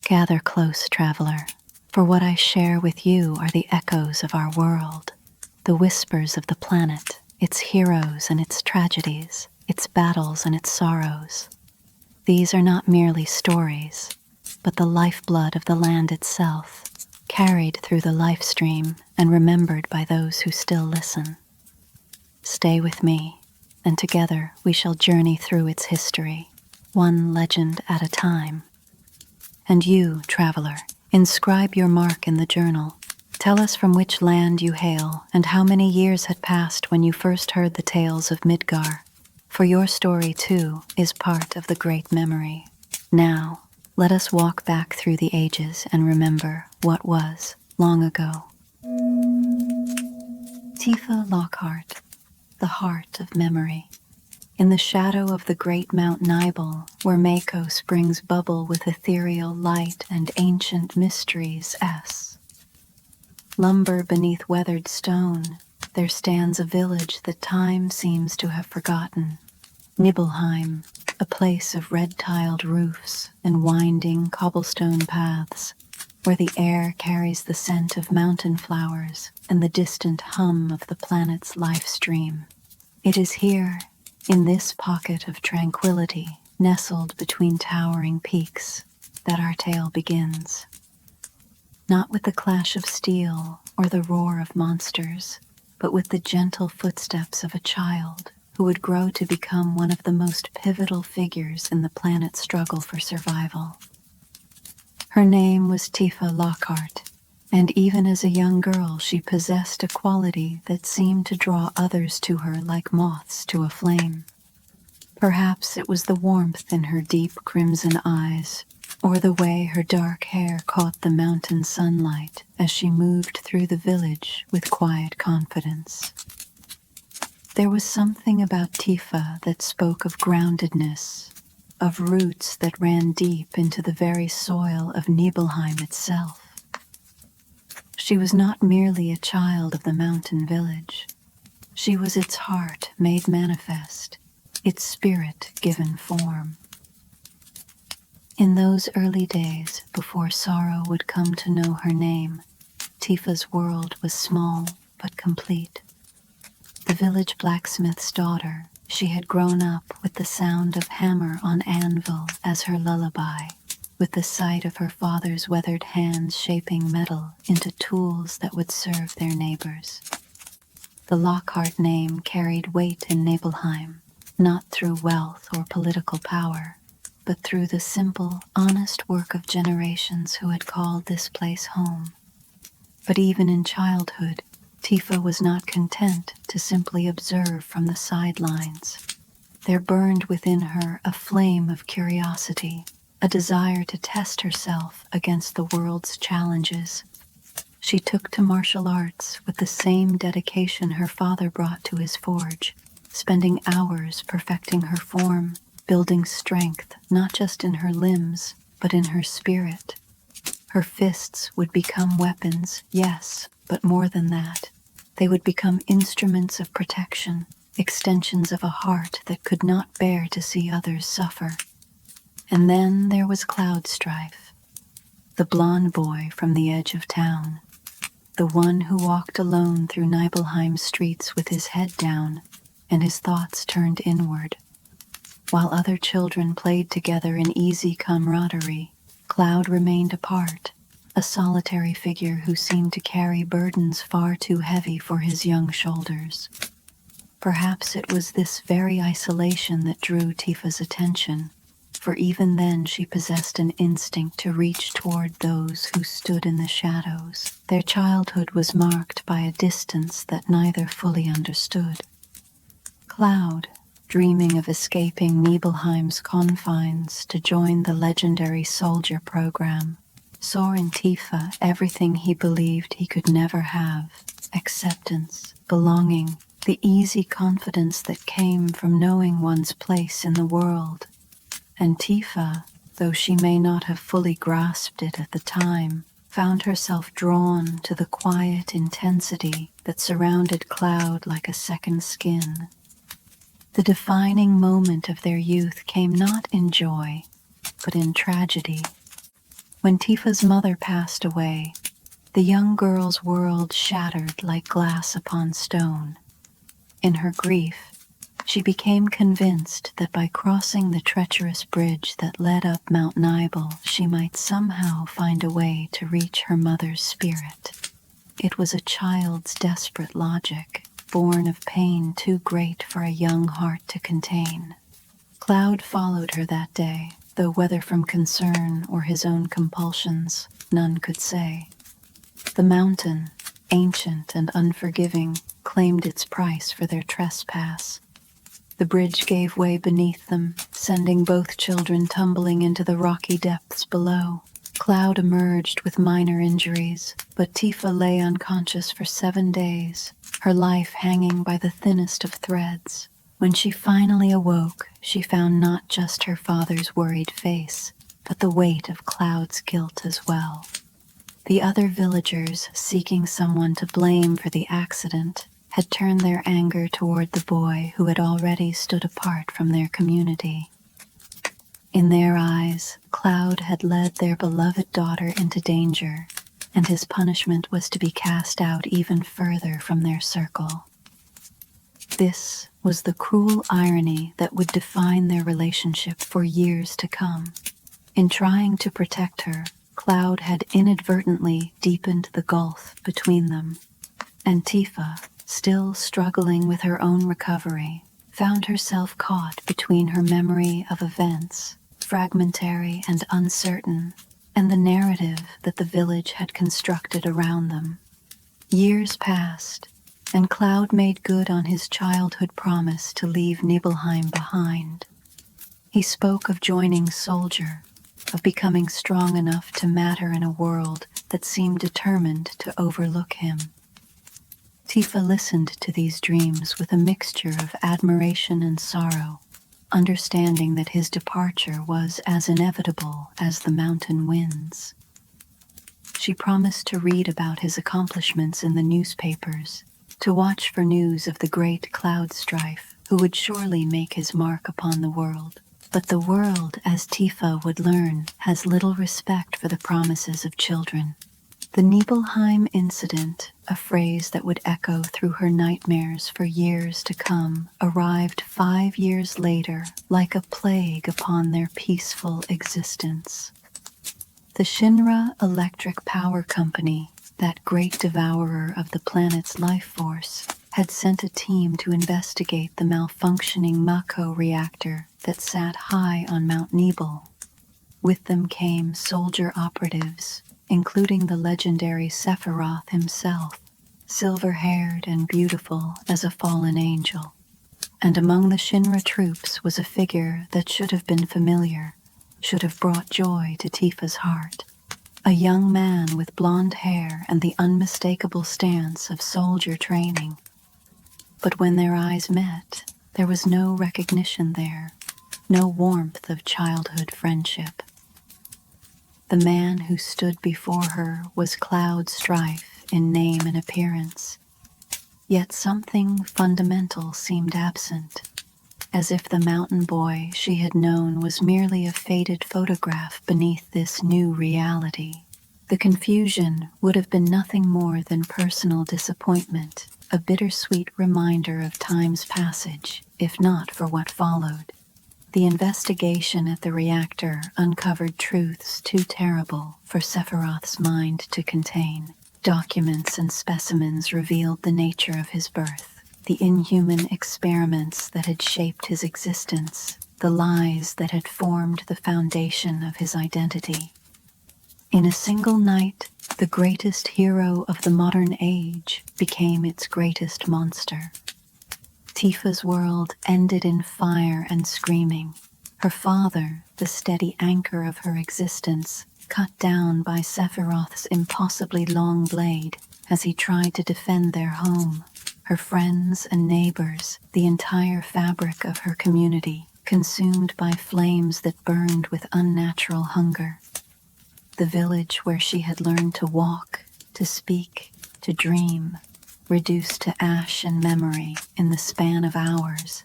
Gather close, traveler, for what I share with you are the echoes of our world, the whispers of the planet, its heroes and its tragedies, its battles and its sorrows. These are not merely stories, but the lifeblood of the land itself, carried through the life stream and remembered by those who still listen. Stay with me, and together we shall journey through its history, one legend at a time. And you, traveler, inscribe your mark in the journal. Tell us from which land you hail and how many years had passed when you first heard the tales of Midgar. For your story, too, is part of the great memory. Now, let us walk back through the ages and remember what was long ago. Tifa Lockhart, the heart of memory. In the shadow of the great Mount Nibel, where Mako springs bubble with ethereal light and ancient mysteries lumber beneath weathered stone, there stands a village that time seems to have forgotten. Nibelheim, a place of red-tiled roofs and winding cobblestone paths, where the air carries the scent of mountain flowers and the distant hum of the planet's life stream. It is here, in this pocket of tranquility, nestled between towering peaks, that our tale begins. Not with the clash of steel or the roar of monsters, but with the gentle footsteps of a child who would grow to become one of the most pivotal figures in the planet's struggle for survival. Her name was Tifa Lockhart, and even as a young girl she possessed a quality that seemed to draw others to her like moths to a flame. Perhaps it was the warmth in her deep crimson eyes, or the way her dark hair caught the mountain sunlight as she moved through the village with quiet confidence. There was something about Tifa that spoke of groundedness, of roots that ran deep into the very soil of Nibelheim itself. She was not merely a child of the mountain village. She was its heart made manifest, its spirit given form. In those early days, before sorrow would come to know her name, Tifa's world was small but complete. The village blacksmith's daughter, she had grown up with the sound of hammer on anvil as her lullaby, with the sight of her father's weathered hands shaping metal into tools that would serve their neighbors. The Lockhart name carried weight in Nibelheim, not through wealth or political power, but through the simple, honest work of generations who had called this place home. But even in childhood, Tifa was not content to simply observe from the sidelines. There burned within her a flame of curiosity, a desire to test herself against the world's challenges. She took to martial arts with the same dedication her father brought to his forge, spending hours perfecting her form, building strength not just in her limbs, but in her spirit. Her fists would become weapons, yes, but more than that. They would become instruments of protection, extensions of a heart that could not bear to see others suffer. And then there was Cloudstrife, the blonde boy from the edge of town, the one who walked alone through Nibelheim streets with his head down and his thoughts turned inward. While other children played together in easy camaraderie, Cloud remained apart, a solitary figure who seemed to carry burdens far too heavy for his young shoulders. Perhaps it was this very isolation that drew Tifa's attention, for even then she possessed an instinct to reach toward those who stood in the shadows. Their childhood was marked by a distance that neither fully understood. Cloud, dreaming of escaping Nibelheim's confines to join the legendary soldier program, saw in Tifa everything he believed he could never have: acceptance, belonging, the easy confidence that came from knowing one's place in the world. And Tifa, though she may not have fully grasped it at the time, found herself drawn to the quiet intensity that surrounded Cloud like a second skin. The defining moment of their youth came not in joy, but in tragedy. When Tifa's mother passed away, the young girl's world shattered like glass upon stone. In her grief, she became convinced that by crossing the treacherous bridge that led up Mount Nibel, she might somehow find a way to reach her mother's spirit. It was a child's desperate logic, born of pain too great for a young heart to contain. Cloud followed her that day, though whether from concern or his own compulsions, none could say. The mountain, ancient and unforgiving, claimed its price for their trespass. The bridge gave way beneath them, sending both children tumbling into the rocky depths below. Cloud emerged with minor injuries, but Tifa lay unconscious for 7 days, her life hanging by the thinnest of threads. When she finally awoke, she found not just her father's worried face, but the weight of Cloud's guilt as well. The other villagers, seeking someone to blame for the accident, had turned their anger toward the boy who had already stood apart from their community. In their eyes, Cloud had led their beloved daughter into danger, and his punishment was to be cast out even further from their circle. This was the cruel irony that would define their relationship for years to come. In trying to protect her, Cloud had inadvertently deepened the gulf between them, and Tifa, still struggling with her own recovery, found herself caught between her memory of events, fragmentary and uncertain, and the narrative that the village had constructed around them. Years passed, and Cloud made good on his childhood promise to leave Nibelheim behind. He spoke of joining Soldier, of becoming strong enough to matter in a world that seemed determined to overlook him. Tifa listened to these dreams with a mixture of admiration and sorrow, understanding that his departure was as inevitable as the mountain winds. She promised to read about his accomplishments in the newspapers, to watch for news of the great Cloud strife, who would surely make his mark upon the world. But the world, as Tifa would learn, has little respect for the promises of children. The Nibelheim incident, a phrase that would echo through her nightmares for years to come, arrived 5 years later like a plague upon their peaceful existence. The Shinra Electric Power Company, that great devourer of the planet's life force, had sent a team to investigate the malfunctioning Mako reactor that sat high on Mount Nibel. With them came soldier operatives, including the legendary Sephiroth himself, silver-haired and beautiful as a fallen angel. And among the Shinra troops was a figure that should have been familiar, should have brought joy to Tifa's heart. A young man with blonde hair and the unmistakable stance of soldier training. But when their eyes met, there was no recognition there, no warmth of childhood friendship. The man who stood before her was Cloud Strife in name and appearance. Yet something fundamental seemed absent, as if the mountain boy she had known was merely a faded photograph beneath this new reality. The confusion would have been nothing more than personal disappointment, a bittersweet reminder of time's passage, if not for what followed. The investigation at the reactor uncovered truths too terrible for Sephiroth's mind to contain. Documents and specimens revealed the nature of his birth, the inhuman experiments that had shaped his existence, the lies that had formed the foundation of his identity. In a single night, the greatest hero of the modern age became its greatest monster. Tifa's world ended in fire and screaming. Her father, the steady anchor of her existence, cut down by Sephiroth's impossibly long blade as he tried to defend their home. Her friends and neighbors, the entire fabric of her community, consumed by flames that burned with unnatural hunger. The village where she had learned to walk, to speak, to dream, reduced to ash and memory in the span of hours.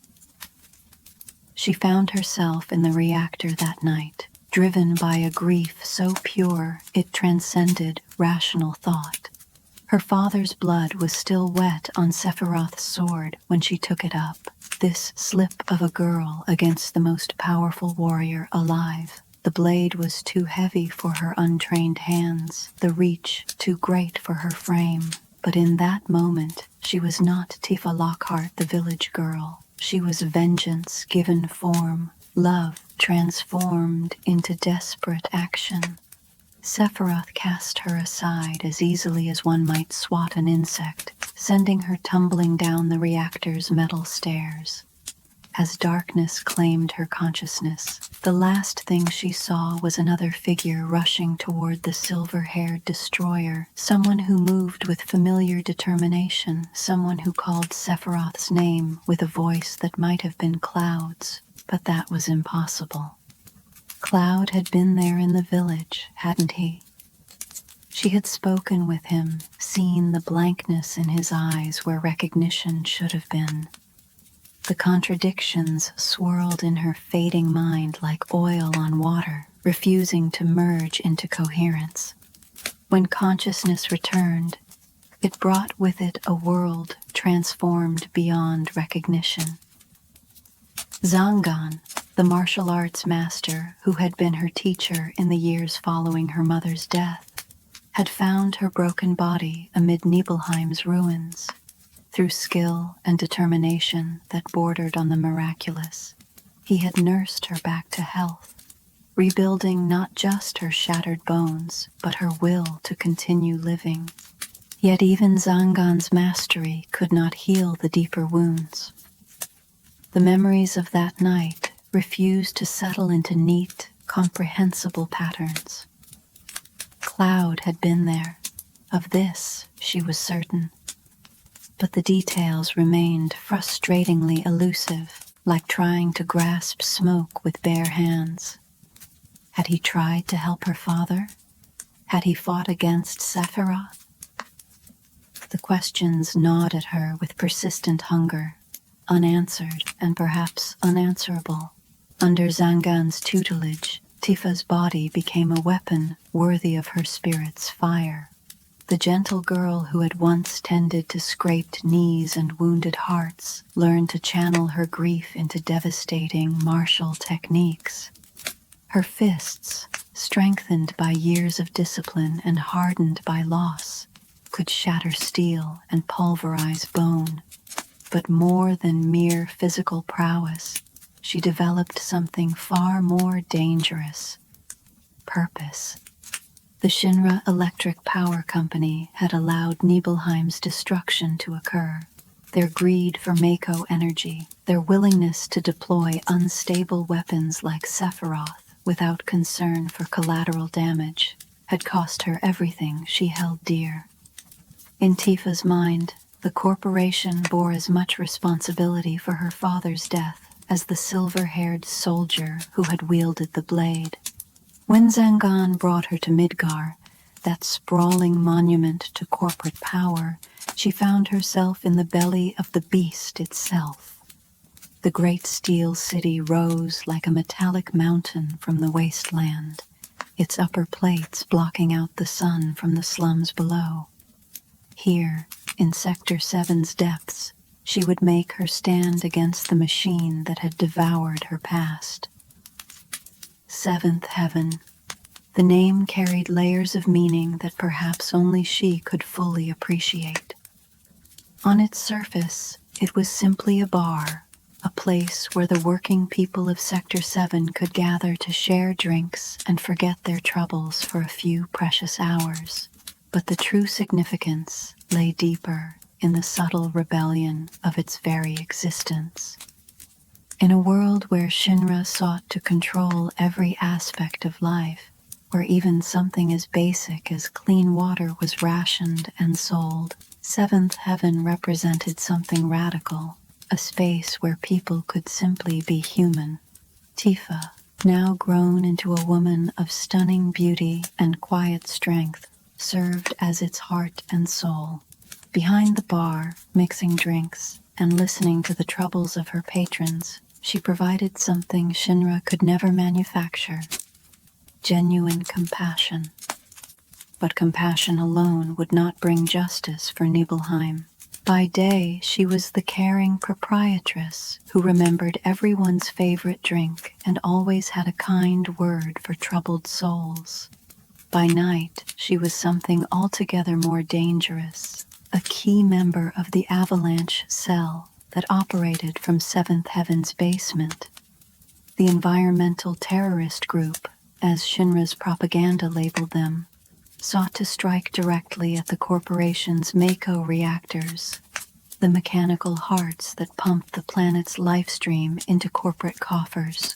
She found herself in the reactor that night, driven by a grief so pure it transcended rational thought. Her father's blood was still wet on Sephiroth's sword when she took it up. This slip of a girl against the most powerful warrior alive. The blade was too heavy for her untrained hands, the reach too great for her frame. But in that moment, she was not Tifa Lockhart, the village girl. She was vengeance given form, love transformed into desperate action. Sephiroth cast her aside as easily as one might swat an insect, sending her tumbling down the reactor's metal stairs. As darkness claimed her consciousness, the last thing she saw was another figure rushing toward the silver-haired destroyer, someone who moved with familiar determination, someone who called Sephiroth's name with a voice that might have been Cloud's, but that was impossible. Cloud had been there in the village, hadn't he? She had spoken with him, seen the blankness in his eyes where recognition should have been. The contradictions swirled in her fading mind like oil on water, refusing to merge into coherence. When consciousness returned, it brought with it a world transformed beyond recognition. Zangan, the martial arts master who had been her teacher in the years following her mother's death, had found her broken body amid Nibelheim's ruins. Through skill and determination that bordered on the miraculous, he had nursed her back to health, rebuilding not just her shattered bones, but her will to continue living. Yet even Zangan's mastery could not heal the deeper wounds. The memories of that night refused to settle into neat, comprehensible patterns. Cloud had been there. Of this, she was certain. But the details remained frustratingly elusive, like trying to grasp smoke with bare hands. Had he tried to help her father? Had he fought against Sephiroth? The questions gnawed at her with persistent hunger, unanswered and perhaps unanswerable. Under Zangan's tutelage, Tifa's body became a weapon worthy of her spirit's fire. The gentle girl who had once tended to scraped knees and wounded hearts learned to channel her grief into devastating martial techniques. Her fists, strengthened by years of discipline and hardened by loss, could shatter steel and pulverize bone. But more than mere physical prowess, she developed something far more dangerous: purpose. The Shinra Electric Power Company had allowed Nibelheim's destruction to occur. Their greed for Mako energy, their willingness to deploy unstable weapons like Sephiroth without concern for collateral damage, had cost her everything she held dear. In Tifa's mind, the corporation bore as much responsibility for her father's death as the silver-haired soldier who had wielded the blade. When Zangan brought her to Midgar, that sprawling monument to corporate power, she found herself in the belly of the beast itself. The great steel city rose like a metallic mountain from the wasteland, its upper plates blocking out the sun from the slums below. Here, in Sector 7's depths, she would make her stand against the machine that had devoured her past. Seventh Heaven. The name carried layers of meaning that perhaps only she could fully appreciate. On its surface, it was simply a bar, a place where the working people of Sector 7 could gather to share drinks and forget their troubles for a few precious hours. But the true significance lay deeper in the subtle rebellion of its very existence. In a world where Shinra sought to control every aspect of life, where even something as basic as clean water was rationed and sold, Seventh Heaven represented something radical, a space where people could simply be human. Tifa, now grown into a woman of stunning beauty and quiet strength, served as its heart and soul. Behind the bar, mixing drinks and listening to the troubles of her patrons, she provided something Shinra could never manufacture: genuine compassion. But compassion alone would not bring justice for Nibelheim. By day, she was the caring proprietress who remembered everyone's favorite drink and always had a kind word for troubled souls. By night, she was something altogether more dangerous, a key member of the Avalanche cell that operated from Seventh Heaven's basement. The environmental terrorist group, as Shinra's propaganda labeled them, sought to strike directly at the corporation's Mako reactors, the mechanical hearts that pumped the planet's life stream into corporate coffers.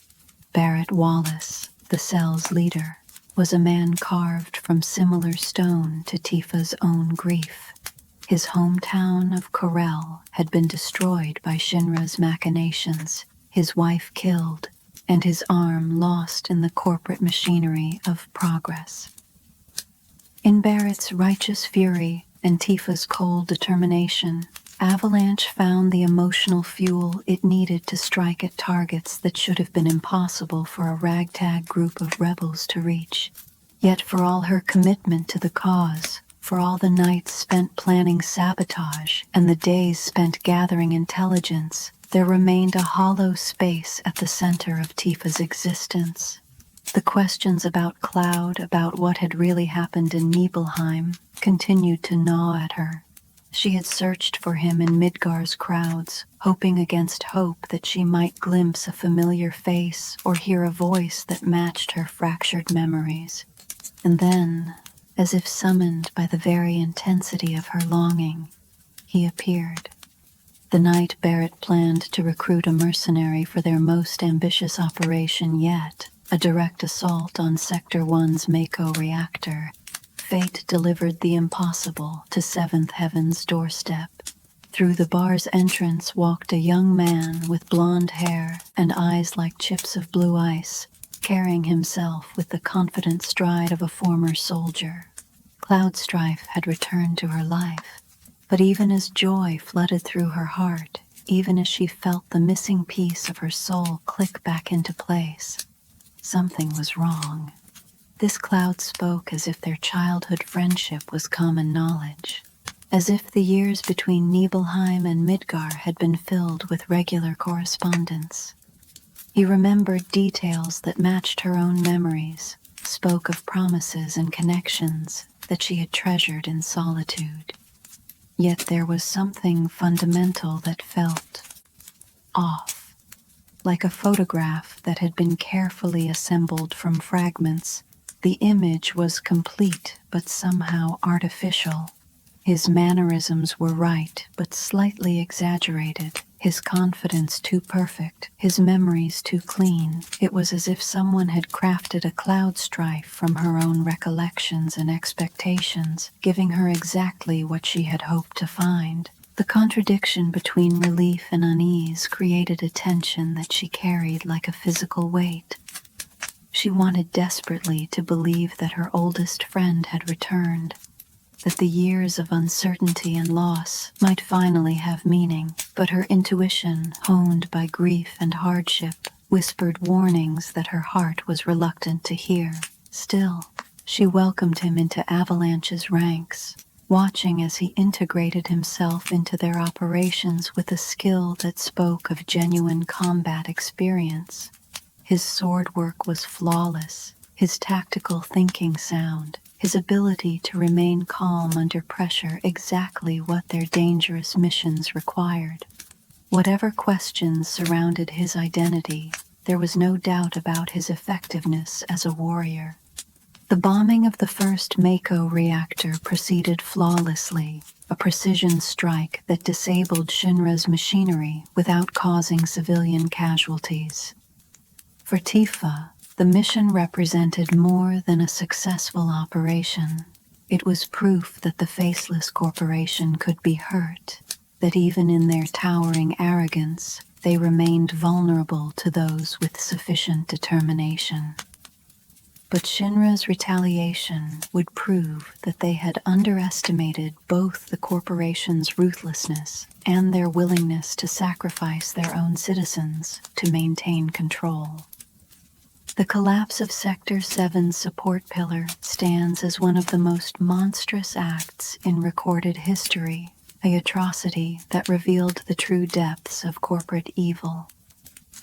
Barrett Wallace, the cell's leader, was a man carved from similar stone to Tifa's own grief. His hometown of Corel had been destroyed by Shinra's machinations, his wife killed, and his arm lost in the corporate machinery of progress. In Barrett's righteous fury and Tifa's cold determination, Avalanche found the emotional fuel it needed to strike at targets that should have been impossible for a ragtag group of rebels to reach. Yet for all her commitment to the cause, for all the nights spent planning sabotage and the days spent gathering intelligence, there remained a hollow space at the center of Tifa's existence. The questions about Cloud, about what had really happened in Nibelheim, continued to gnaw at her. She had searched for him in Midgar's crowds, hoping against hope that she might glimpse a familiar face or hear a voice that matched her fractured memories. And then, as if summoned by the very intensity of her longing, he appeared. The night Barrett planned to recruit a mercenary for their most ambitious operation yet, a direct assault on Sector 1's Mako reactor, fate delivered the impossible to Seventh Heaven's doorstep. Through the bar's entrance walked a young man with blonde hair and eyes like chips of blue ice, carrying himself with the confident stride of a former soldier. Cloudstrife had returned to her life, but even as joy flooded through her heart, even as she felt the missing piece of her soul click back into place, something was wrong. This Cloud spoke as if their childhood friendship was common knowledge, as if the years between Nibelheim and Midgar had been filled with regular correspondence. He remembered details that matched her own memories, spoke of promises and connections that she had treasured in solitude. Yet there was something fundamental that felt off, like a photograph that had been carefully assembled from fragments. The image was complete but somehow artificial. His mannerisms were right but slightly exaggerated, his confidence too perfect, his memories too clean. It was as if someone had crafted a Cloudstrife from her own recollections and expectations, giving her exactly what she had hoped to find. The contradiction between relief and unease created a tension that she carried like a physical weight. She wanted desperately to believe that her oldest friend had returned, that the years of uncertainty and loss might finally have meaning, but her intuition, honed by grief and hardship, whispered warnings that her heart was reluctant to hear. Still, she welcomed him into Avalanche's ranks, watching as he integrated himself into their operations with a skill that spoke of genuine combat experience. His sword work was flawless, his tactical thinking sound, his ability to remain calm under pressure exactly what their dangerous missions required. Whatever questions surrounded his identity, there was no doubt about his effectiveness as a warrior. The bombing of the first Mako reactor proceeded flawlessly, a precision strike that disabled Shinra's machinery without causing civilian casualties. For Tifa, the mission represented more than a successful operation. It was proof that the Faceless Corporation could be hurt, that even in their towering arrogance, they remained vulnerable to those with sufficient determination. But Shinra's retaliation would prove that they had underestimated both the corporation's ruthlessness and their willingness to sacrifice their own citizens to maintain control. The collapse of Sector 7's support pillar stands as one of the most monstrous acts in recorded history, an atrocity that revealed the true depths of corporate evil.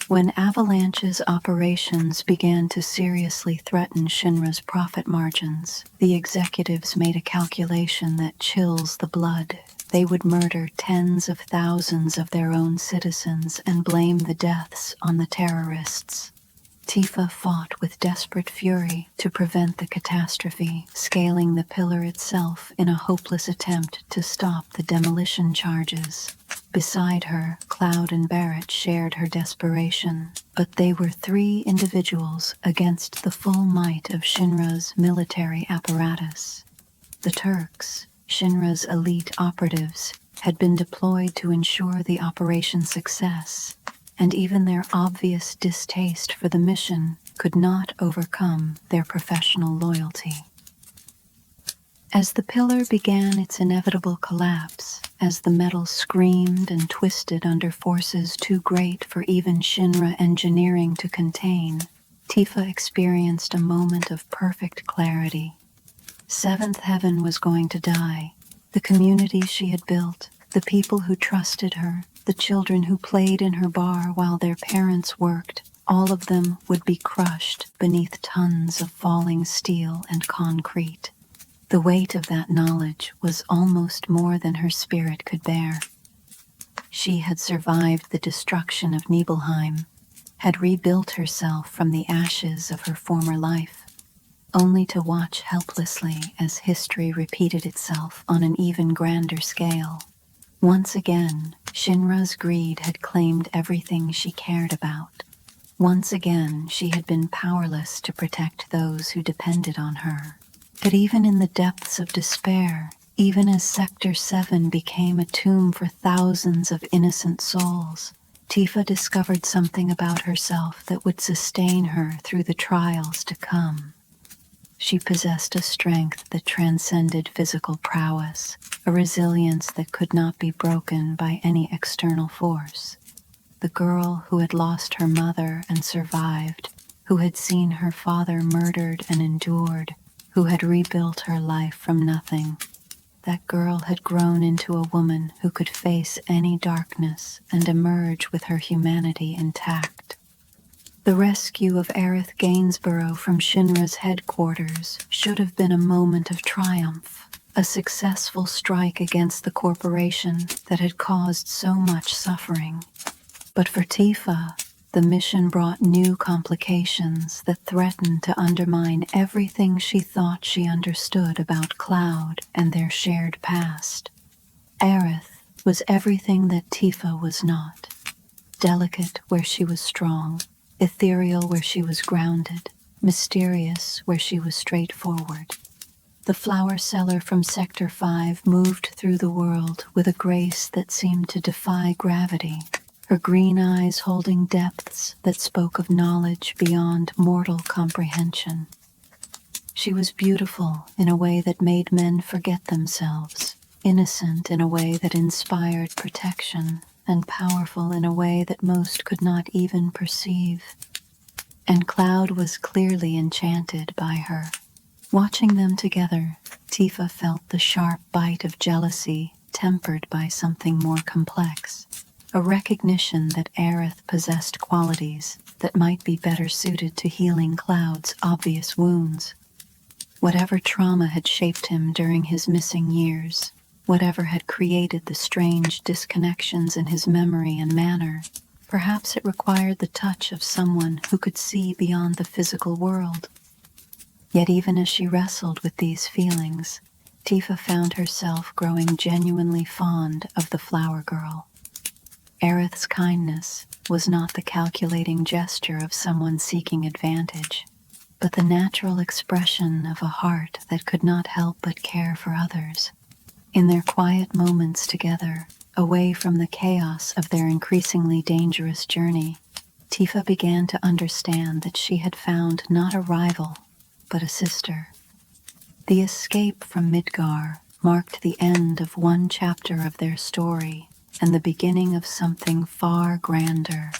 When Avalanche's operations began to seriously threaten Shinra's profit margins, the executives made a calculation that chills the blood. They would murder tens of thousands of their own citizens and blame the deaths on the terrorists. Tifa fought with desperate fury to prevent the catastrophe, scaling the pillar itself in a hopeless attempt to stop the demolition charges. Beside her, Cloud and Barrett shared her desperation, but they were three individuals against the full might of Shinra's military apparatus. The Turks, Shinra's elite operatives, had been deployed to ensure the operation's success, and even their obvious distaste for the mission could not overcome their professional loyalty. As the pillar began its inevitable collapse, as the metal screamed and twisted under forces too great for even Shinra engineering to contain, Tifa experienced a moment of perfect clarity. Seventh Heaven was going to die. The community she had built, the people who trusted her, the children who played in her bar while their parents worked, all of them would be crushed beneath tons of falling steel and concrete. The weight of that knowledge was almost more than her spirit could bear. She had survived the destruction of Nibelheim, had rebuilt herself from the ashes of her former life, only to watch helplessly as history repeated itself on an even grander scale. Once again, Shinra's greed had claimed everything she cared about. Once again, she had been powerless to protect those who depended on her. But even in the depths of despair, even as Sector 7 became a tomb for thousands of innocent souls, Tifa discovered something about herself that would sustain her through the trials to come. She possessed a strength that transcended physical prowess, a resilience that could not be broken by any external force. The girl who had lost her mother and survived, who had seen her father murdered and endured, who had rebuilt her life from nothing. That girl had grown into a woman who could face any darkness and emerge with her humanity intact. The rescue of Aerith Gainsborough from Shinra's headquarters should have been a moment of triumph, a successful strike against the corporation that had caused so much suffering. But for Tifa, the mission brought new complications that threatened to undermine everything she thought she understood about Cloud and their shared past. Aerith was everything that Tifa was not. Delicate where she was strong, ethereal where she was grounded, mysterious where she was straightforward. The flower seller from Sector 5 moved through the world with a grace that seemed to defy gravity, her green eyes holding depths that spoke of knowledge beyond mortal comprehension. She was beautiful in a way that made men forget themselves, innocent in a way that inspired protection, and powerful in a way that most could not even perceive. And Cloud was clearly enchanted by her. Watching them together, Tifa felt the sharp bite of jealousy tempered by something more complex, a recognition that Aerith possessed qualities that might be better suited to healing Cloud's obvious wounds. Whatever trauma had shaped him during his missing years, whatever had created the strange disconnections in his memory and manner, perhaps it required the touch of someone who could see beyond the physical world. Yet even as she wrestled with these feelings, Tifa found herself growing genuinely fond of the flower girl. Aerith's kindness was not the calculating gesture of someone seeking advantage, but the natural expression of a heart that could not help but care for others. In their quiet moments together, away from the chaos of their increasingly dangerous journey, Tifa began to understand that she had found not a rival, but a sister. The escape from Midgar marked the end of one chapter of their story and the beginning of something far grander.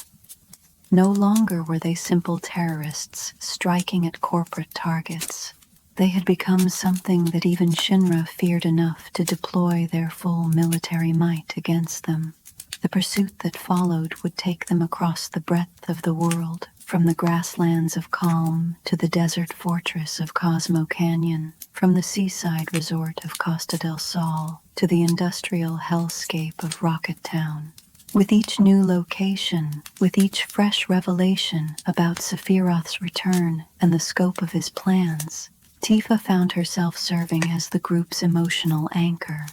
No longer were they simple terrorists striking at corporate targets. They had become something that even Shinra feared enough to deploy their full military might against them. The pursuit that followed would take them across the breadth of the world, from the grasslands of Calm to the desert fortress of Cosmo Canyon, from the seaside resort of Costa del Sol to the industrial hellscape of Rocket Town. With each new location, with each fresh revelation about Sephiroth's return and the scope of his plans, Tifa found herself serving as the group's emotional anchor.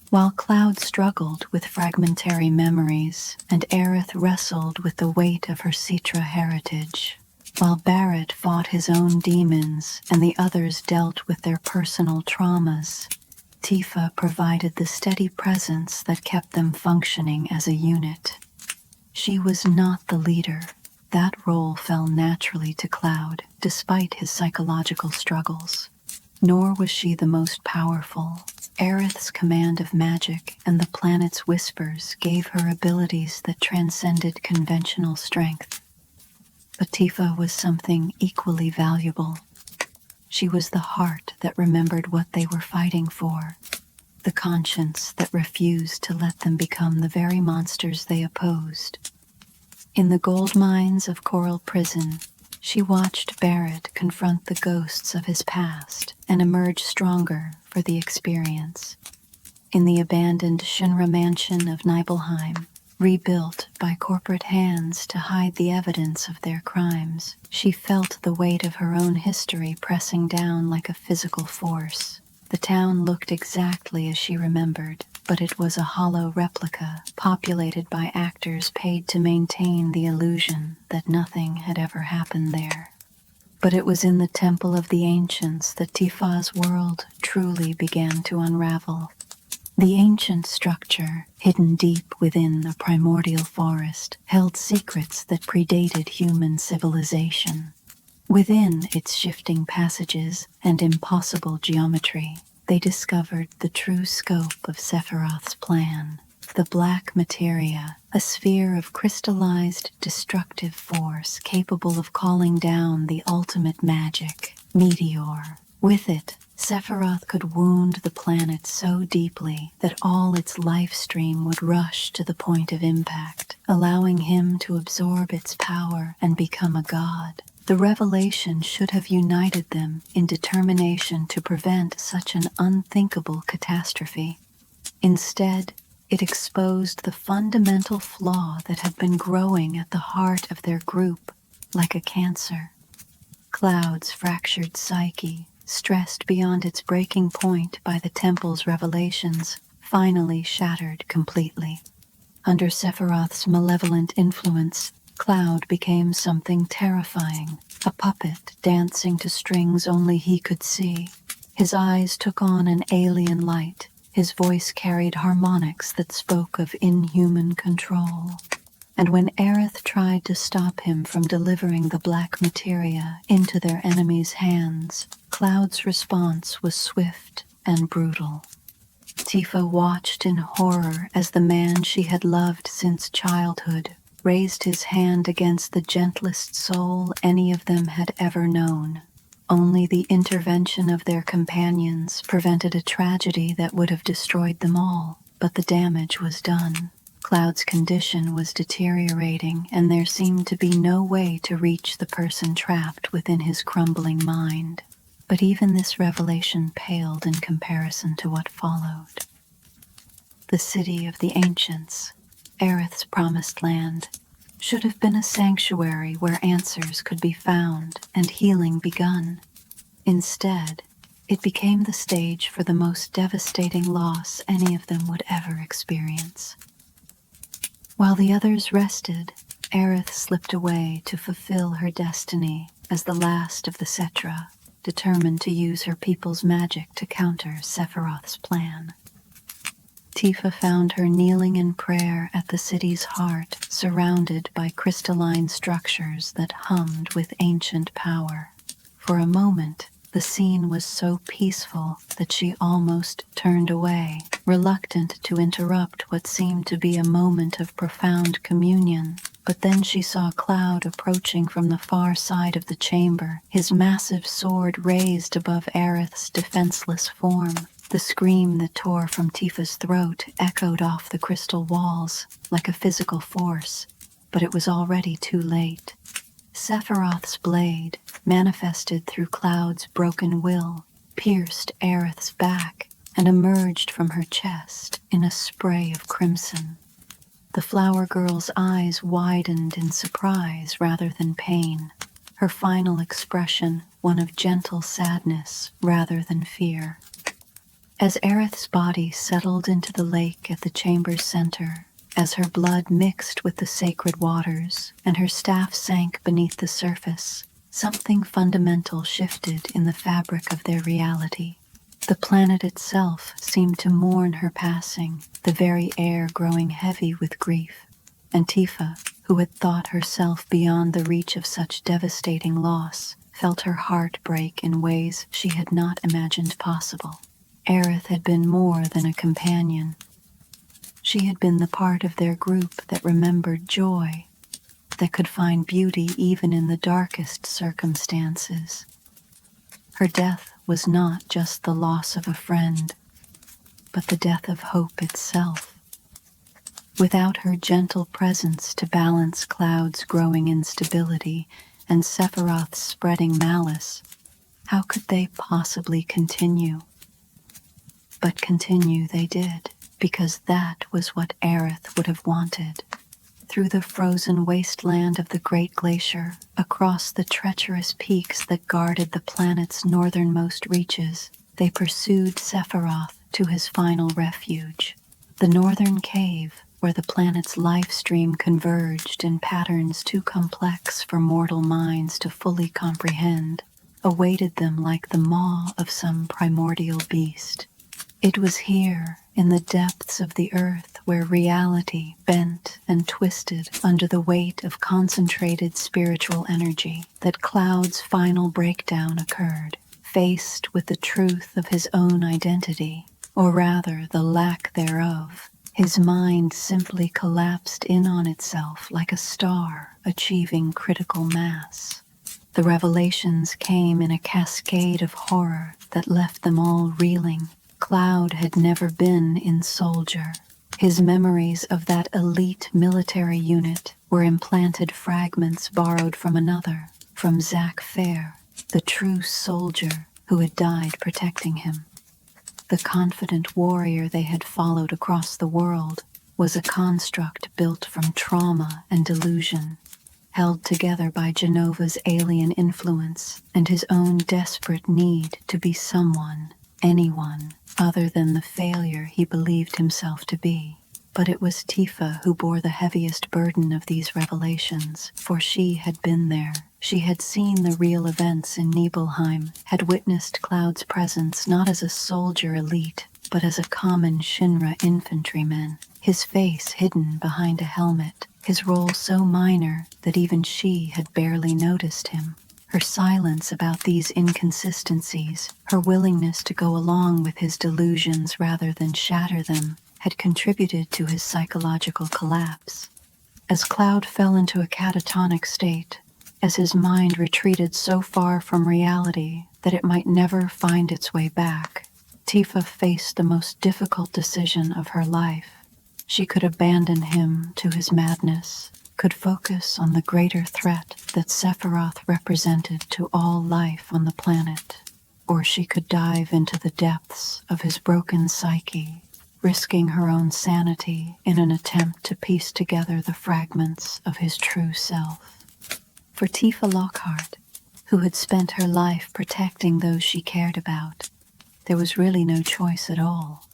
While Cloud struggled with fragmentary memories and Aerith wrestled with the weight of her Citra heritage, while Barrett fought his own demons and the others dealt with their personal traumas, Tifa provided the steady presence that kept them functioning as a unit. She was not the leader. That role fell naturally to Cloud, despite his psychological struggles. Nor was she the most powerful. Aerith's command of magic and the planet's whispers gave her abilities that transcended conventional strength. But Tifa was something equally valuable. She was the heart that remembered what they were fighting for, the conscience that refused to let them become the very monsters they opposed. In the gold mines of Coral Prison, she watched Barrett confront the ghosts of his past and emerge stronger for the experience. In the abandoned Shinra mansion of Nibelheim, rebuilt by corporate hands to hide the evidence of their crimes, she felt the weight of her own history pressing down like a physical force. The town looked exactly as she remembered, but it was a hollow replica, populated by actors paid to maintain the illusion that nothing had ever happened there. But it was in the Temple of the Ancients that Tifa's world truly began to unravel. The ancient structure, hidden deep within the primordial forest, held secrets that predated human civilization. Within its shifting passages and impossible geometry, they discovered the true scope of Sephiroth's plan. The black materia, a sphere of crystallized destructive force capable of calling down the ultimate magic, Meteor. With it, Sephiroth could wound the planet so deeply that all its life stream would rush to the point of impact, allowing him to absorb its power and become a god. The revelation should have united them in determination to prevent such an unthinkable catastrophe. Instead, it exposed the fundamental flaw that had been growing at the heart of their group, like a cancer. Cloud's fractured psyche, stressed beyond its breaking point by the temple's revelations, finally shattered completely. Under Sephiroth's malevolent influence, Cloud became something terrifying, a puppet dancing to strings only he could see. His eyes took on an alien light. His voice carried harmonics that spoke of inhuman control. And when Aerith tried to stop him from delivering the black materia into their enemies' hands, Cloud's response was swift and brutal. Tifa watched in horror as the man she had loved since childhood raised his hand against the gentlest soul any of them had ever known. Only the intervention of their companions prevented a tragedy that would have destroyed them all, but the damage was done. Cloud's condition was deteriorating, and there seemed to be no way to reach the person trapped within his crumbling mind. But even this revelation paled in comparison to what followed. The city of the ancients, Aerith's promised land, should have been a sanctuary where answers could be found and healing begun. Instead, it became the stage for the most devastating loss any of them would ever experience. While the others rested, Aerith slipped away to fulfill her destiny as the last of the Cetra, determined to use her people's magic to counter Sephiroth's plan. Tifa found her kneeling in prayer at the city's heart, surrounded by crystalline structures that hummed with ancient power. For a moment, the scene was so peaceful that she almost turned away, reluctant to interrupt what seemed to be a moment of profound communion. But then she saw Cloud approaching from the far side of the chamber, his massive sword raised above Aerith's defenseless form. The scream that tore from Tifa's throat echoed off the crystal walls like a physical force, but it was already too late. Sephiroth's blade, manifested through Cloud's broken will, pierced Aerith's back and emerged from her chest in a spray of crimson. The flower girl's eyes widened in surprise rather than pain, her final expression one of gentle sadness rather than fear. As Aerith's body settled into the lake at the chamber's center, as her blood mixed with the sacred waters and her staff sank beneath the surface, something fundamental shifted in the fabric of their reality. The planet itself seemed to mourn her passing, the very air growing heavy with grief. And Tifa, who had thought herself beyond the reach of such devastating loss, felt her heart break in ways she had not imagined possible. Aerith had been more than a companion. She had been the part of their group that remembered joy, that could find beauty even in the darkest circumstances. Her death was not just the loss of a friend, but the death of hope itself. Without her gentle presence to balance Cloud's growing instability and Sephiroth's spreading malice, how could they possibly continue? But continue they did, because that was what Aerith would have wanted. Through the frozen wasteland of the Great Glacier, across the treacherous peaks that guarded the planet's northernmost reaches, they pursued Sephiroth to his final refuge. The northern cave, where the planet's life stream converged in patterns too complex for mortal minds to fully comprehend, awaited them like the maw of some primordial beast. It was here, in the depths of the earth, where reality bent and twisted under the weight of concentrated spiritual energy, that Cloud's final breakdown occurred. Faced with the truth of his own identity, or rather the lack thereof, his mind simply collapsed in on itself like a star achieving critical mass. The revelations came in a cascade of horror that left them all reeling. Cloud had never been in Soldier. His memories of that elite military unit were implanted fragments borrowed from another, from Zack Fair, the true soldier who had died protecting him. The confident warrior they had followed across the world was a construct built from trauma and delusion, held together by Genova's alien influence and his own desperate need to be someone, anyone, other than the failure he believed himself to be. But it was Tifa who bore the heaviest burden of these revelations, for she had been there. She had seen the real events in Nibelheim, had witnessed Cloud's presence not as a soldier elite, but as a common Shinra infantryman, his face hidden behind a helmet, his role so minor that even she had barely noticed him. Her silence about these inconsistencies, her willingness to go along with his delusions rather than shatter them, had contributed to his psychological collapse. As Cloud fell into a catatonic state, as his mind retreated so far from reality that it might never find its way back, Tifa faced the most difficult decision of her life. She could abandon him to his madness, could focus on the greater threat that Sephiroth represented to all life on the planet, or she could dive into the depths of his broken psyche, risking her own sanity in an attempt to piece together the fragments of his true self. For Tifa Lockhart, who had spent her life protecting those she cared about, there was really no choice at all.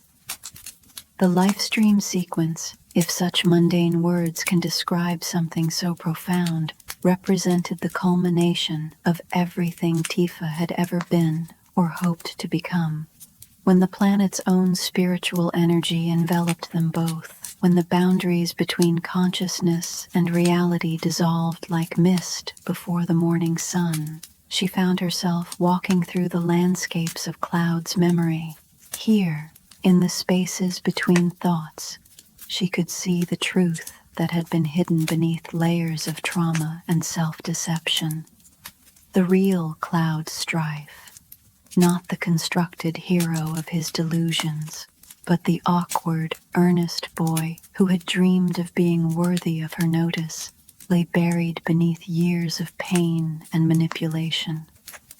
The lifestream sequence, if such mundane words can describe something so profound, represented the culmination of everything Tifa had ever been or hoped to become. When the planet's own spiritual energy enveloped them both, when the boundaries between consciousness and reality dissolved like mist before the morning sun, she found herself walking through the landscapes of Cloud's memory. Here, in the spaces between thoughts, she could see the truth that had been hidden beneath layers of trauma and self-deception. The real Cloud's strife, not the constructed hero of his delusions, but the awkward, earnest boy who had dreamed of being worthy of her notice, lay buried beneath years of pain and manipulation.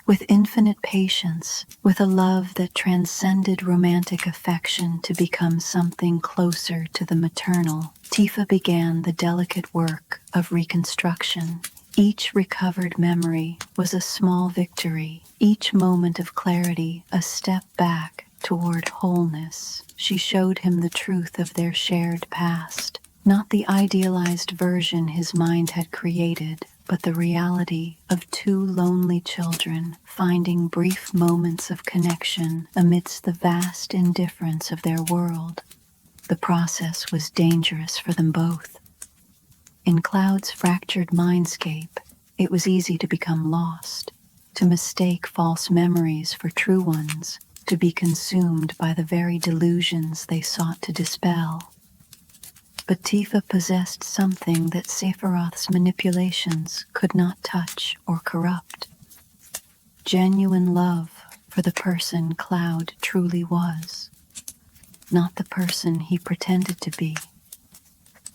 With infinite patience, with a love that transcended romantic affection to become something closer to the maternal, Tifa began the delicate work of reconstruction. Each recovered memory was a small victory, each moment of clarity a step back toward wholeness. She showed him the truth of their shared past, not the idealized version his mind had created, but the reality of two lonely children finding brief moments of connection amidst the vast indifference of their world. The process was dangerous for them both. In Cloud's fractured mindscape, it was easy to become lost, to mistake false memories for true ones, to be consumed by the very delusions they sought to dispel. But Tifa possessed something that Sephiroth's manipulations could not touch or corrupt. Genuine love for the person Cloud truly was, not the person he pretended to be.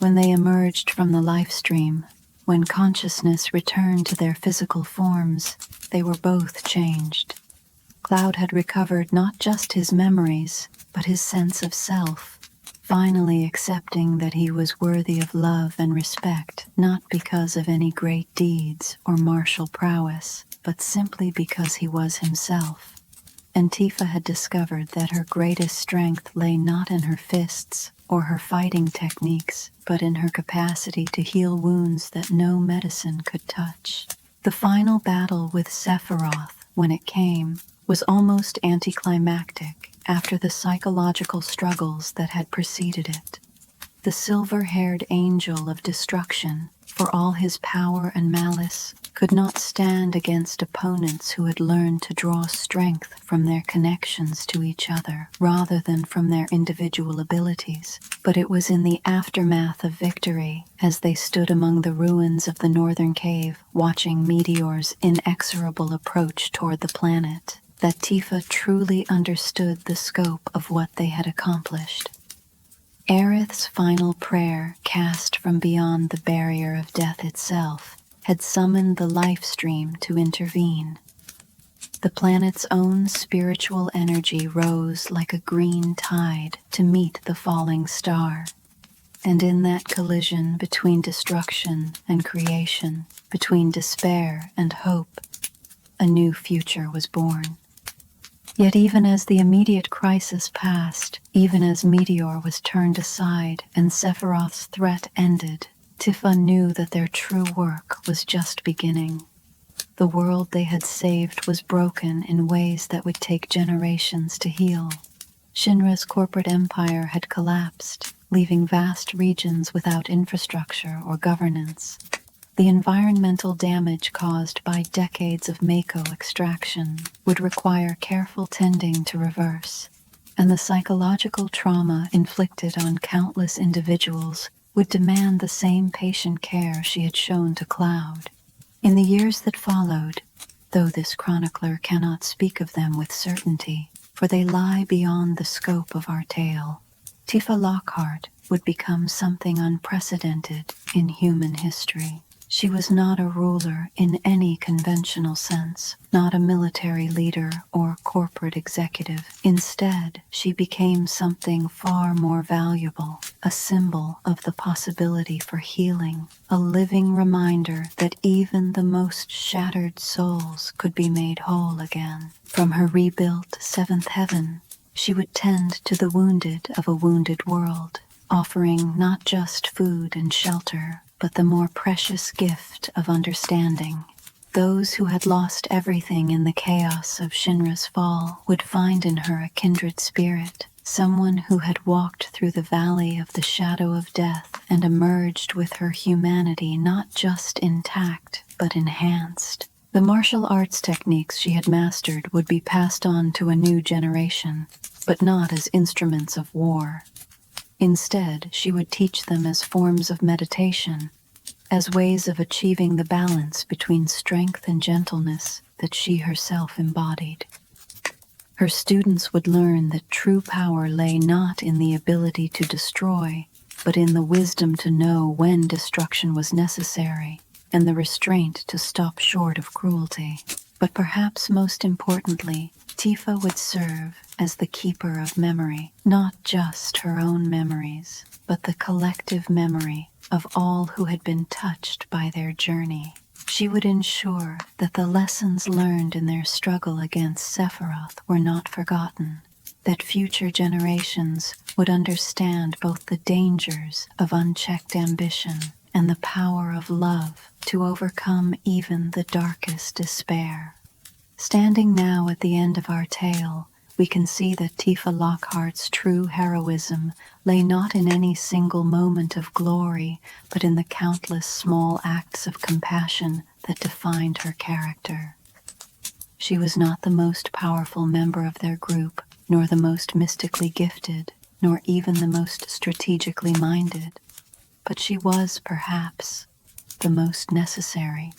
When they emerged from the life stream, when consciousness returned to their physical forms, they were both changed. Cloud had recovered not just his memories, but his sense of self, finally accepting that he was worthy of love and respect, not because of any great deeds or martial prowess, but simply because he was himself. And Tifa had discovered that her greatest strength lay not in her fists or her fighting techniques, but in her capacity to heal wounds that no medicine could touch. The final battle with Sephiroth, when it came, was almost anticlimactic after the psychological struggles that had preceded it. The silver-haired angel of destruction, for all his power and malice, could not stand against opponents who had learned to draw strength from their connections to each other rather than from their individual abilities. But it was in the aftermath of victory, as they stood among the ruins of the northern cave, watching Meteor's inexorable approach toward the planet, that Tifa truly understood the scope of what they had accomplished. Aerith's final prayer, cast from beyond the barrier of death itself, had summoned the life stream to intervene. The planet's own spiritual energy rose like a green tide to meet the falling star. And in that collision between destruction and creation, between despair and hope, a new future was born. Yet even as the immediate crisis passed, even as Meteor was turned aside and Sephiroth's threat ended, Tifa knew that their true work was just beginning. The world they had saved was broken in ways that would take generations to heal. Shinra's corporate empire had collapsed, leaving vast regions without infrastructure or governance. The environmental damage caused by decades of Mako extraction would require careful tending to reverse, and the psychological trauma inflicted on countless individuals would demand the same patient care she had shown to Cloud. In the years that followed, though this chronicler cannot speak of them with certainty, for they lie beyond the scope of our tale, Tifa Lockhart would become something unprecedented in human history. She was not a ruler in any conventional sense, not a military leader or corporate executive. Instead, she became something far more valuable, a symbol of the possibility for healing, a living reminder that even the most shattered souls could be made whole again. From her rebuilt seventh heaven, she would tend to the wounded of a wounded world, offering not just food and shelter, but the more precious gift of understanding. Those who had lost everything in the chaos of Shinra's fall would find in her a kindred spirit, someone who had walked through the valley of the shadow of death and emerged with her humanity not just intact, but enhanced. The martial arts techniques she had mastered would be passed on to a new generation, but not as instruments of war. Instead, she would teach them as forms of meditation, as ways of achieving the balance between strength and gentleness that she herself embodied. Her students would learn that true power lay not in the ability to destroy, but in the wisdom to know when destruction was necessary and the restraint to stop short of cruelty. But perhaps most importantly, Tifa would serve as the keeper of memory, not just her own memories, but the collective memory of all who had been touched by their journey. She would ensure that the lessons learned in their struggle against Sephiroth were not forgotten, that future generations would understand both the dangers of unchecked ambition and the power of love to overcome even the darkest despair. Standing now at the end of our tale, we can see that Tifa Lockhart's true heroism lay not in any single moment of glory, but in the countless small acts of compassion that defined her character. She was not the most powerful member of their group, nor the most mystically gifted, nor even the most strategically minded, but she was, perhaps, the most necessary.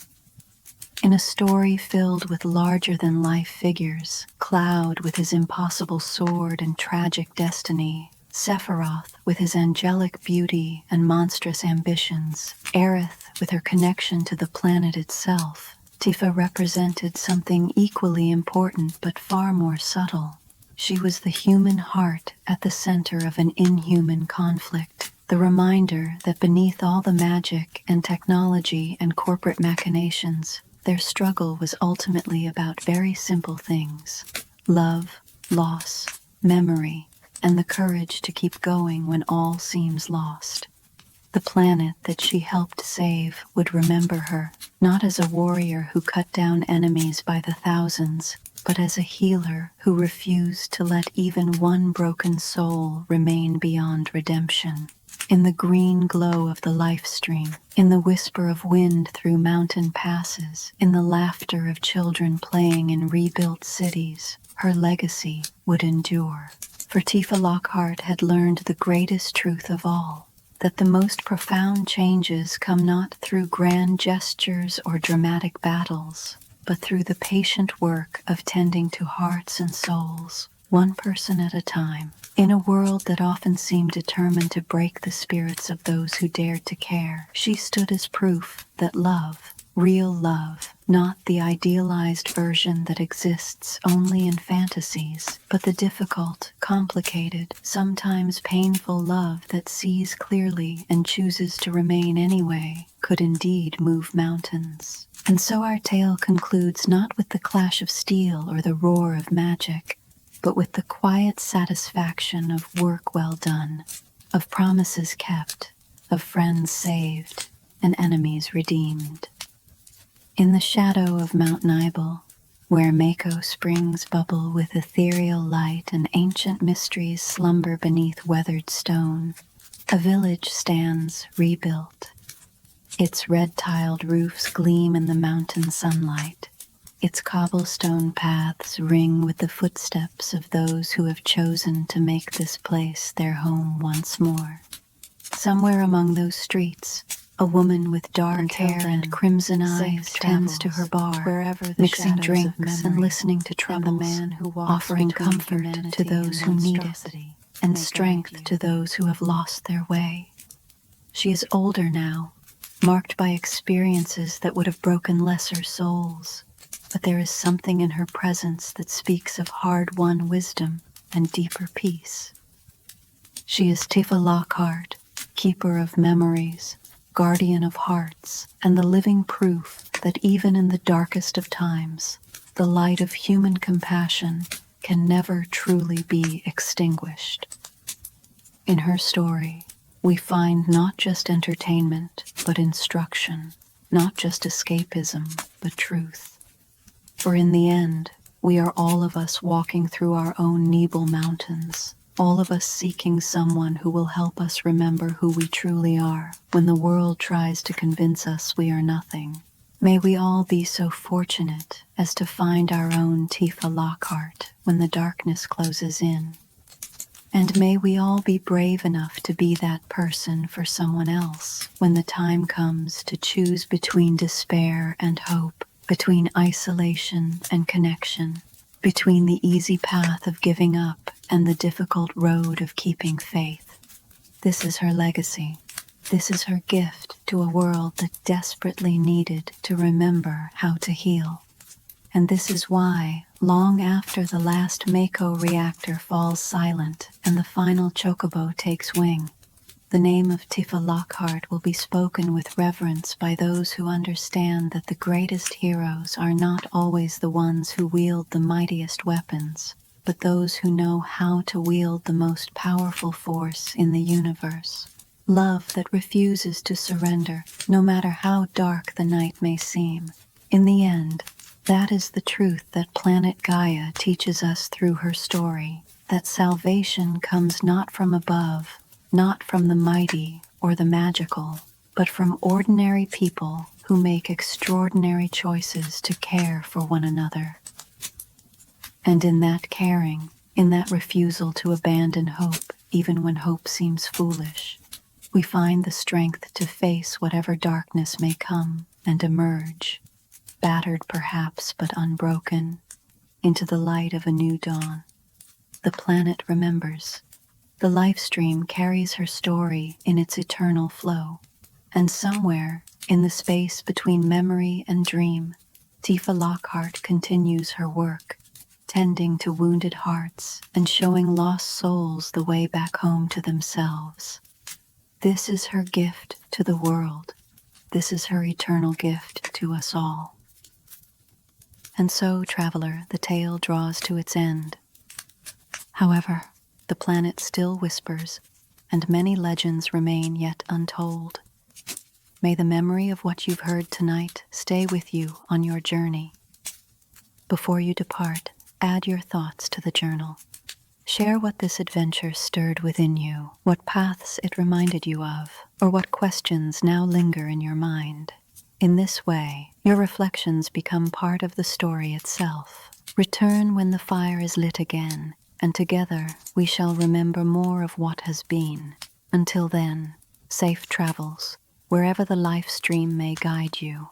In a story filled with larger-than-life figures, Cloud with his impossible sword and tragic destiny, Sephiroth with his angelic beauty and monstrous ambitions, Aerith with her connection to the planet itself, Tifa represented something equally important but far more subtle. She was the human heart at the center of an inhuman conflict, the reminder that beneath all the magic and technology and corporate machinations, their struggle was ultimately about very simple things: love, loss, memory, and the courage to keep going when all seems lost. The planet that she helped save would remember her, not as a warrior who cut down enemies by the thousands, but as a healer who refused to let even one broken soul remain beyond redemption. In the green glow of the life stream, in the whisper of wind through mountain passes, in the laughter of children playing in rebuilt cities, her legacy would endure. For Tifa Lockhart had learned the greatest truth of all, that the most profound changes come not through grand gestures or dramatic battles, but through the patient work of tending to hearts and souls, one person at a time. In a world that often seemed determined to break the spirits of those who dared to care, she stood as proof that love, real love, not the idealized version that exists only in fantasies, but the difficult, complicated, sometimes painful love that sees clearly and chooses to remain anyway, could indeed move mountains. And so our tale concludes not with the clash of steel or the roar of magic, but with the quiet satisfaction of work well done, of promises kept, of friends saved, and enemies redeemed. In the shadow of Mount Nibel, where Mako springs bubble with ethereal light and ancient mysteries slumber beneath weathered stone, a village stands rebuilt. Its red-tiled roofs gleam in the mountain sunlight. Its cobblestone paths ring with the footsteps of those who have chosen to make this place their home once more. Somewhere among those streets, a woman with dark hair and crimson eyes tends to her bar, mixing drinks and listening to troubles, offering comfort to those who need it, and strength to those who have lost their way. She is older now, marked by experiences that would have broken lesser souls, but there is something in her presence that speaks of hard-won wisdom and deeper peace. She is Tifa Lockhart, keeper of memories, guardian of hearts, and the living proof that even in the darkest of times, the light of human compassion can never truly be extinguished. In her story, we find not just entertainment, but instruction, not just escapism, but truth. For in the end, we are all of us walking through our own Nibel mountains, all of us seeking someone who will help us remember who we truly are when the world tries to convince us we are nothing. May we all be so fortunate as to find our own Tifa Lockhart when the darkness closes in. And may we all be brave enough to be that person for someone else when the time comes to choose between despair and hope, between isolation and connection, between the easy path of giving up and the difficult road of keeping faith. This is her legacy. This is her gift to a world that desperately needed to remember how to heal. And this is why, long after the last Mako reactor falls silent and the final chocobo takes wing, the name of Tifa Lockhart will be spoken with reverence by those who understand that the greatest heroes are not always the ones who wield the mightiest weapons, but those who know how to wield the most powerful force in the universe. Love that refuses to surrender, no matter how dark the night may seem. In the end, that is the truth that planet Gaia teaches us through her story, that salvation comes not from above, not from the mighty or the magical, but from ordinary people who make extraordinary choices to care for one another. And in that caring, in that refusal to abandon hope, even when hope seems foolish, we find the strength to face whatever darkness may come and emerge, battered perhaps but unbroken, into the light of a new dawn. The planet remembers. The life stream carries her story in its eternal flow. And somewhere, in the space between memory and dream, Tifa Lockhart continues her work, tending to wounded hearts and showing lost souls the way back home to themselves. This is her gift to the world. This is her eternal gift to us all. And so, traveler, the tale draws to its end. However, the planet still whispers, and many legends remain yet untold. May the memory of what you've heard tonight stay with you on your journey. Before you depart, add your thoughts to the journal. Share what this adventure stirred within you, what paths it reminded you of, or what questions now linger in your mind. In this way, your reflections become part of the story itself. Return when the fire is lit again, and together we shall remember more of what has been. Until then, safe travels, wherever the life stream may guide you.